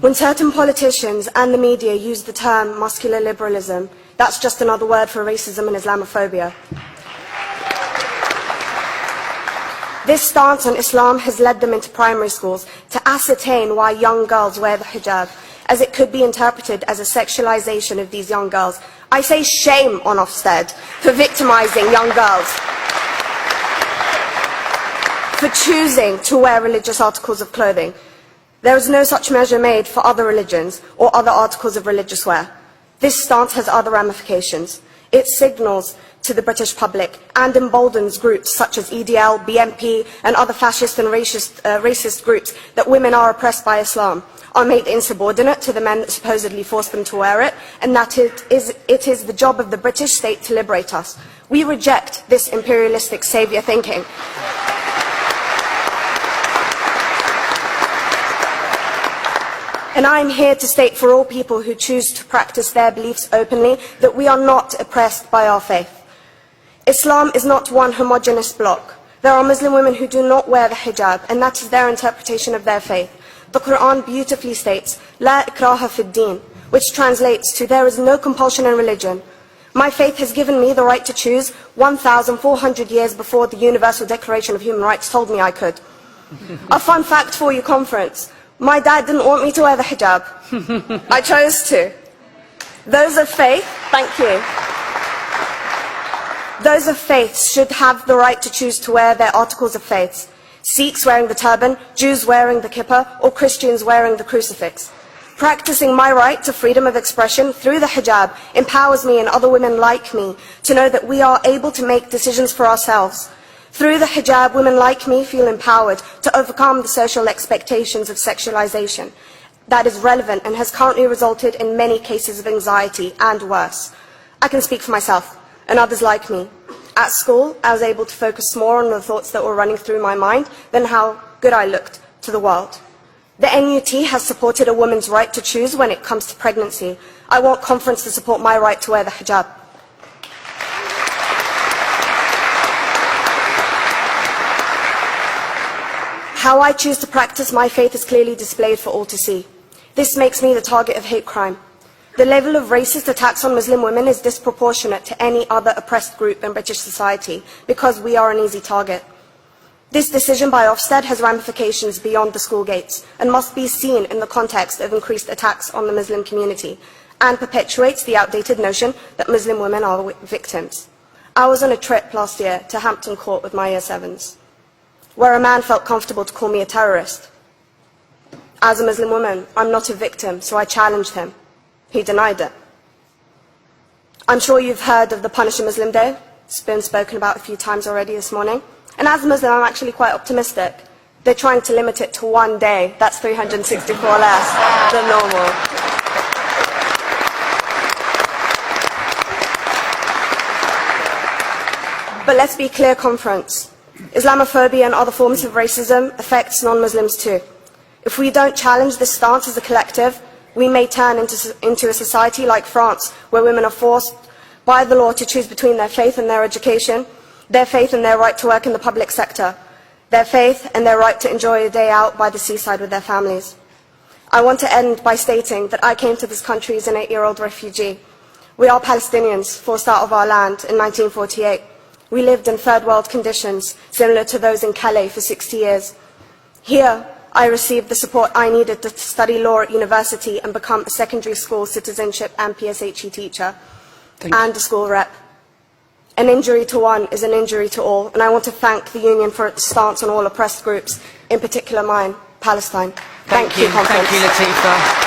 When certain politicians and the media use the term muscular liberalism, that's just another word for racism and Islamophobia. This stance on Islam has led them into primary schools to ascertain why young girls wear the hijab, as it could be interpreted as a sexualization of these young girls. I say shame on Ofsted for victimizing young girls, for choosing to wear religious articles of clothing. There is no such measure made for other religions or other articles of religious wear. This stance has other ramifications. It signals to the British public and emboldens groups such as EDL, BNP and other fascist and racist groups that women are oppressed by Islam, are made insubordinate to the men that supposedly force them to wear it, and that it is the job of the British state to liberate us. We reject this imperialistic saviour thinking. And I am here to state for all people who choose to practice their beliefs openly that we are not oppressed by our faith. Islam is not one homogeneous block. There are Muslim women who do not wear the hijab, and that is their interpretation of their faith. The Quran beautifully states, La ikraha fid din, which translates to, there is no compulsion in religion. My faith has given me the right to choose 1,400 years before the Universal Declaration of Human Rights told me I could. A fun fact for you, conference. My dad didn't want me to wear the hijab. I chose to. Those of faith, thank you. Those of faith should have the right to choose to wear their articles of faith. Sikhs wearing the turban, Jews wearing the kippah, or Christians wearing the crucifix. Practicing my right to freedom of expression through the hijab empowers me and other women like me to know that we are able to make decisions for ourselves. Through the hijab, women like me feel empowered to overcome the social expectations of sexualization that is relevant and has currently resulted in many cases of anxiety and worse. I can speak for myself and others like me. At school, I was able to focus more on the thoughts that were running through my mind than how good I looked to the world. The NUT has supported a woman's right to choose when it comes to pregnancy. I want conference to support my right to wear the hijab. How I choose to practice my faith is clearly displayed for all to see. This makes me the target of hate crime. The level of racist attacks on Muslim women is disproportionate to any other oppressed group in British society because we are an easy target. This decision by Ofsted has ramifications beyond the school gates and must be seen in the context of increased attacks on the Muslim community and perpetuates the outdated notion that Muslim women are victims. I was on a trip last year to Hampton Court with my Year 7s, where a man felt comfortable to call me a terrorist. As a Muslim woman, I'm not a victim, so I challenged him. He denied it. I'm sure you've heard of the Punish a Muslim Day. It's been spoken about a few times already this morning. And as a Muslim, I'm actually quite optimistic. They're trying to limit it to one day. That's 364 less than normal. But let's be clear, conference. Islamophobia and other forms of racism affects non-Muslims too. If we don't challenge this stance as a collective, we may turn into a society like France, where women are forced by the law to choose between their faith and their education, their faith and their right to work in the public sector, their faith and their right to enjoy a day out by the seaside with their families. I want to end by stating that I came to this country as an 8-year-old refugee. We are Palestinians, forced out of our land in 1948. We lived in third world conditions, similar to those in Calais for 60 years. Here, I received the support I needed to study law at university and become a secondary school citizenship and PSHE teacher and a school rep. An injury to one is an injury to all, and I want to thank the Union for its stance on all oppressed groups, in particular mine, Palestine. Thank you, conference. Thank you, Latifa.